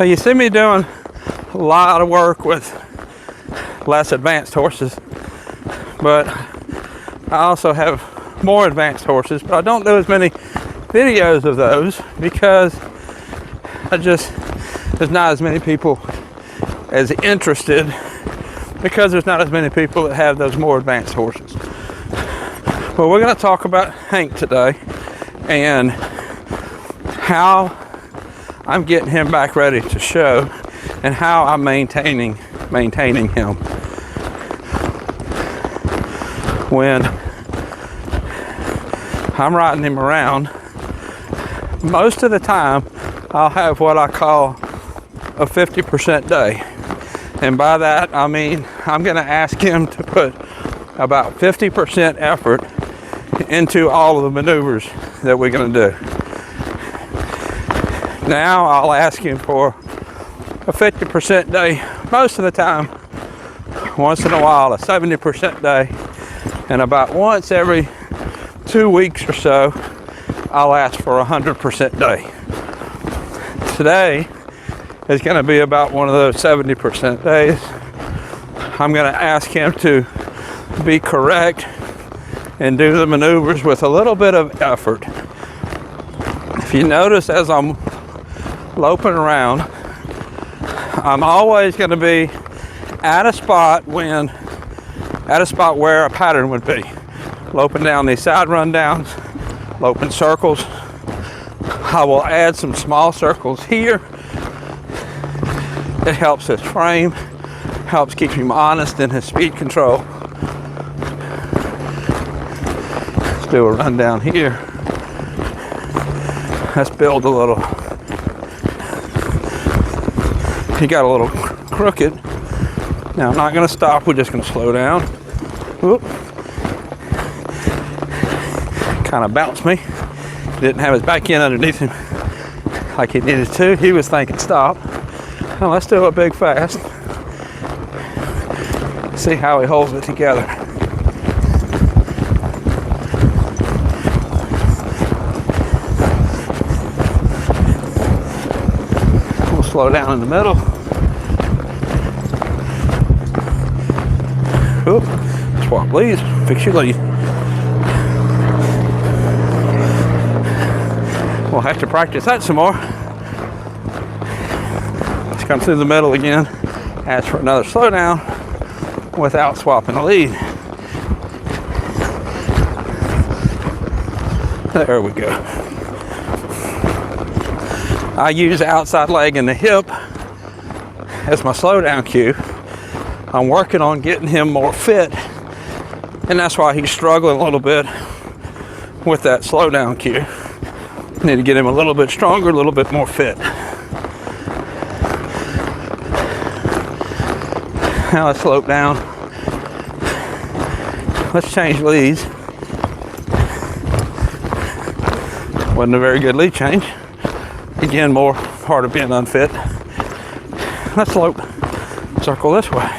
Now you see me doing a lot of work with less advanced horses, but I also have more advanced horses, but I don't do as many videos of those because there's not as many people as interested, because there's not as many people that have those more advanced horses. Well, we're going to talk about Hank today and how I'm getting him back ready to show and how I'm maintaining him. When I'm riding him around, most of the time I'll have what I call a 50% day. And by that I mean I'm going to ask him to put about 50% effort into all of the maneuvers that we're going to do. Now I'll ask him for a 50% day most of the time. Once in a while a 70% day, and about once every 2 weeks or so I'll ask for a 100% day. Today is going to be about one of those 70% days. I'm going to ask him to be correct and do the maneuvers with a little bit of effort. If you notice, as I'm loping around, I'm always going to be at a spot where a pattern would be. Loping down these side rundowns, loping circles. I will add some small circles here. It helps his frame, helps keep him honest in his speed control. Let's do a rundown here. Let's build a little. He got a little crooked. Now I'm not going to stop, we're just going to slow down. Whoop. Kind of bounced me. Didn't have his back end underneath him like he needed to. He was thinking stop. Now let's do a big fast. See how he holds it together. We'll slow down in the middle. Oop. Swap leads. Fix your lead. We'll have to practice that some more. Let's come through the middle again. Ask for another slowdown without swapping the lead. There we go. I use the outside leg and the hip as my slowdown cue. I'm working on getting him more fit, and that's why he's struggling a little bit with that slowdown cue. Need to get him a little bit stronger, a little bit more fit. Now let's slope down. Let's change leads. Wasn't a very good lead change. Again, more part of being unfit. Let's slope. Circle this way.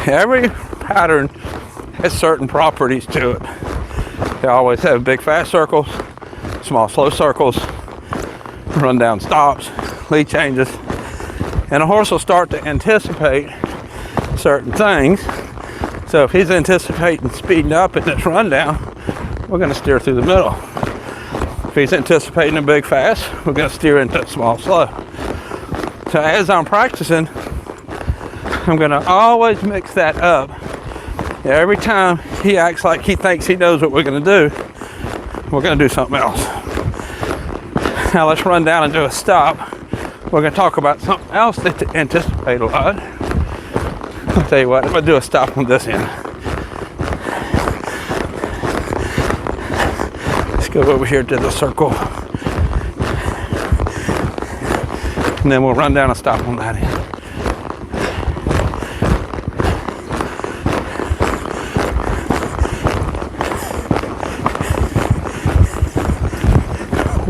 Every pattern has certain properties to it. They always have big fast circles, small slow circles, run down stops, lead changes, and a horse will start to anticipate certain things. So if he's anticipating speeding up in this rundown, we're going to steer through the middle. If he's anticipating a big fast, we're going to steer into a small slow. So as I'm practicing, I'm going to always mix that up. Every time he acts like he thinks he knows what we're going to do, we're going to do something else. Now let's run down and do a stop. We're going to talk about something else that to anticipate a lot. I'll tell you what, I'm going to do a stop on this end. Let's go over here to the circle. And then we'll run down and stop on that end.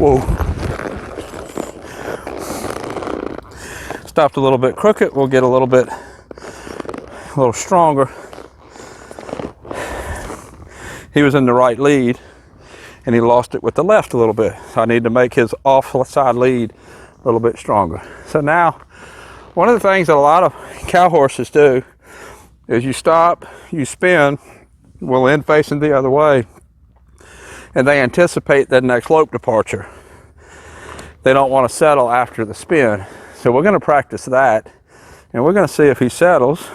Whoa. Stopped a little bit crooked. We'll get a little stronger. He was in the right lead. and he lost it with the left a little bit. So I need to make his offside lead a little bit stronger. So now, one of the things that a lot of cow horses do is you stop, you spin, will end facing the other way, and they anticipate that next lope departure. They don't want to settle after the spin. So we're going to practice that, and we're going to see if he settles.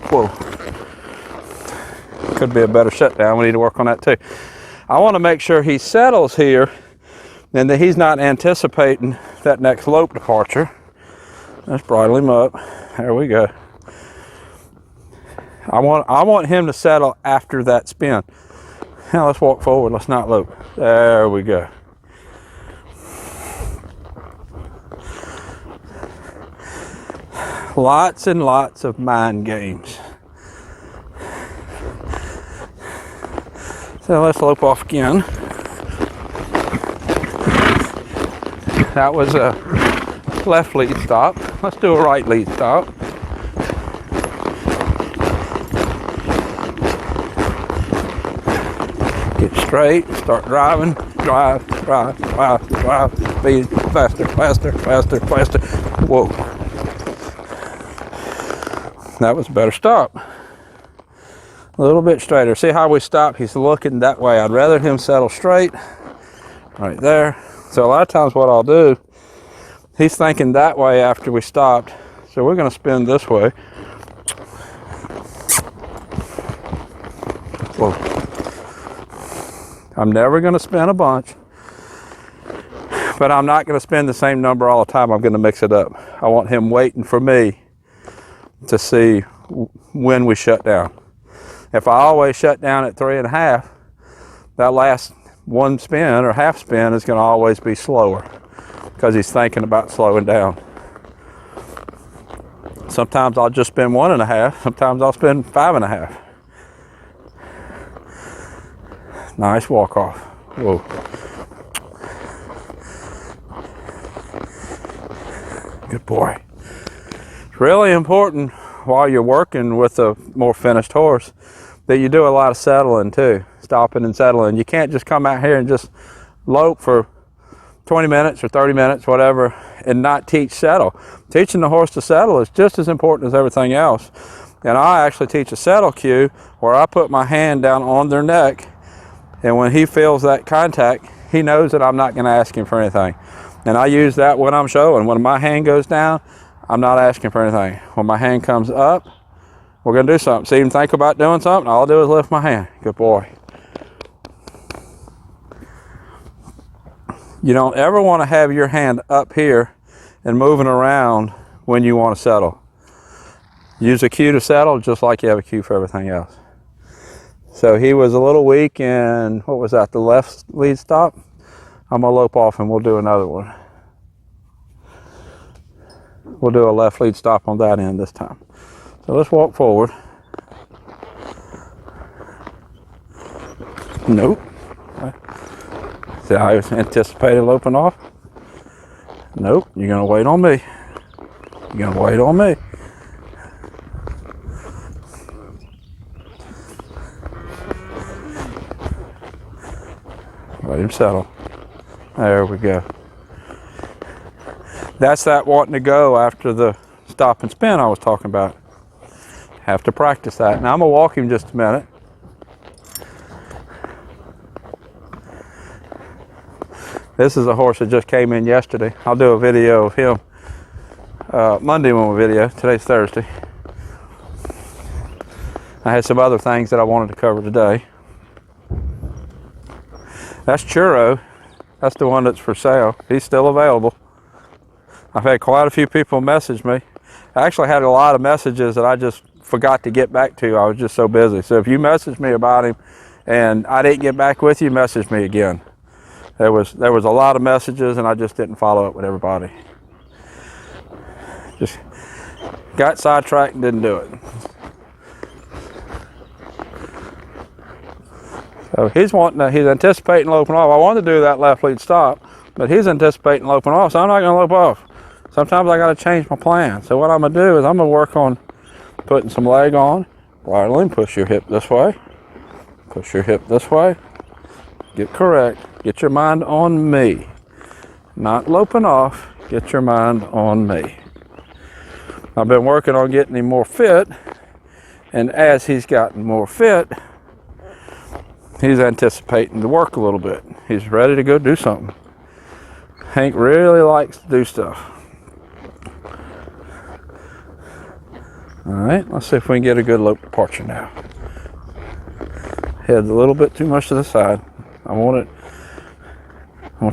Whoa. Could be a better shutdown. We need to work on that too. I want to make sure he settles here and that he's not anticipating that next lope departure. Let's bridle him up. There we go. I want him to settle after that spin. Now let's walk forward. Let's not lope. There we go. Lots and lots of mind games. So let's lope off again. That was a left lead stop. Let's do a right lead stop. Get straight, start driving, drive, speed, faster. Whoa. That was a better stop. A little bit straighter. See how we stop? He's looking that way. I'd rather him settle straight. Right there. So a lot of times what I'll do, he's thinking that way after we stopped. So we're going to spin this way. Whoa. I'm never going to spin a bunch. But I'm not going to spin the same number all the time. I'm going to mix it up. I want him waiting for me to see when we shut down. If I always shut down at 3.5, that last one spin or half spin is going to always be slower because he's thinking about slowing down. Sometimes I'll just spin 1.5. Sometimes I'll spin 5.5. Nice walk off. Whoa. Good boy. It's really important while you're working with a more finished horse that you do a lot of settling too, stopping and settling. You can't just come out here and just lope for 20 minutes or 30 minutes, whatever, and not teach settle. Teaching the horse to settle is just as important as everything else. And I actually teach a settle cue where I put my hand down on their neck, and when he feels that contact, he knows that I'm not going to ask him for anything. And I use that when I'm showing. When my hand goes down, I'm not asking for anything. When my hand comes up, we're going to do something. See him think about doing something, all I'll do is lift my hand. Good boy. You don't ever want to have your hand up here and moving around when you want to settle. Use a cue to settle just like you have a cue for everything else. So he was a little weak in, what was that, the left lead stop? I'm going to lope off and we'll do another one. We'll do a left lead stop on that end this time. So let's walk forward. Nope. See how I was anticipating loping off? Nope. You're going to wait on me. You're going to wait on me. Let him settle. There we go. That's that wanting to go after the stop and spin I was talking about. Have to practice that. Now I'm going to walk him just a minute. This is a horse that just came in yesterday. I'll do a video of him Monday when we video. Today's Thursday. I had some other things that I wanted to cover today. That's Churro. That's the one that's for sale. He's still available. I've had quite a few people message me. I actually had a lot of messages that I just forgot to get back to. I was just so busy. So if you message me about him and I didn't get back with you, message me again. There was a lot of messages and I just didn't follow up with everybody. Just got sidetracked and didn't do it. So he's anticipating loping off. I wanted to do that left lead stop, but he's anticipating loping off, so I'm not going to lope off. Sometimes I got to change my plan. So what I'm going to do is I'm going to work on putting some leg on, Waddling, push your hip this way. Push your hip this way. Get correct. Get your mind on me. Not loping off. Get your mind on me. I've been working on getting him more fit, and as he's gotten more fit, he's anticipating to work a little bit. He's ready to go do something. Hank really likes to do stuff. All right, let's see if we can get a good lope departure now. Head's a little bit too much to the side. I want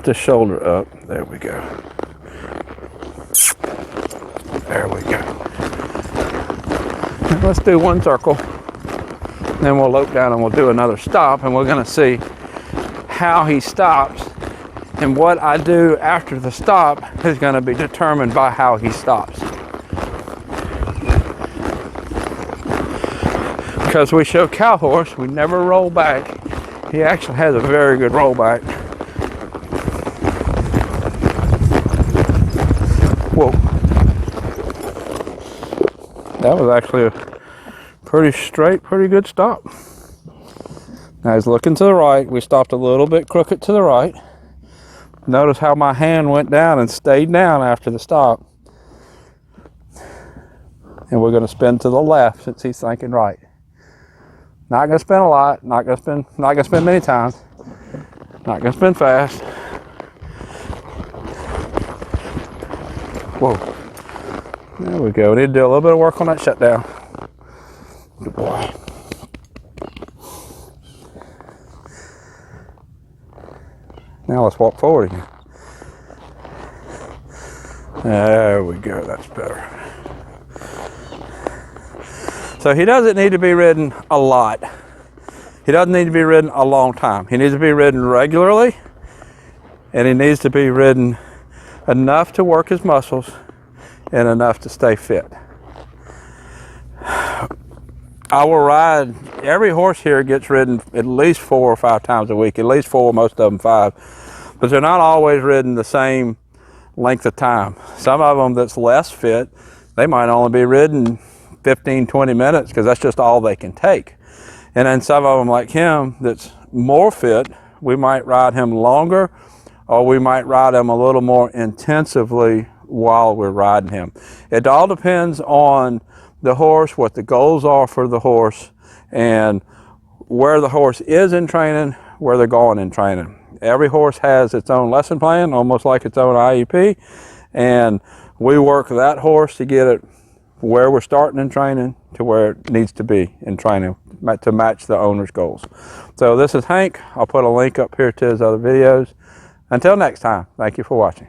this shoulder up. There we go. There we go. Let's do one circle. Then we'll lope down and we'll do another stop, and we're gonna see how he stops, and what I do after the stop is gonna be determined by how he stops. Because we show cow horse, we never roll back. He actually has a very good roll back. Whoa. That was actually a pretty straight, pretty good stop. Now he's looking to the right. We stopped a little bit crooked to the right. Notice how my hand went down and stayed down after the stop. And we're going to spin to the left since he's thinking right. Not going to spin a lot. Not going to spin many times. Not going to spin fast. Whoa. There we go. We need to do a little bit of work on that shutdown. Good boy. Now let's walk forward again. There we go. That's better. So he doesn't need to be ridden a lot. He doesn't need to be ridden a long time. He needs to be ridden regularly, and he needs to be ridden enough to work his muscles and enough to stay fit. I will ride, every horse here gets ridden at least 4 or 5 times a week, at least 4, most of them 5, but they're not always ridden the same length of time. Some of them that's less fit, they might only be ridden 15, 20 minutes because that's just all they can take. And then some of them like him that's more fit, we might ride him longer, or we might ride him a little more intensively while we're riding him. It all depends on the horse, what the goals are for the horse, and where the horse is in training, where they're going in training. Every horse has its own lesson plan, almost like its own IEP, and we work that horse to get it where we're starting in training to where it needs to be in training to match the owner's goals. So this is Hank. I'll put a link up here to his other videos. Until next time, thank you for watching.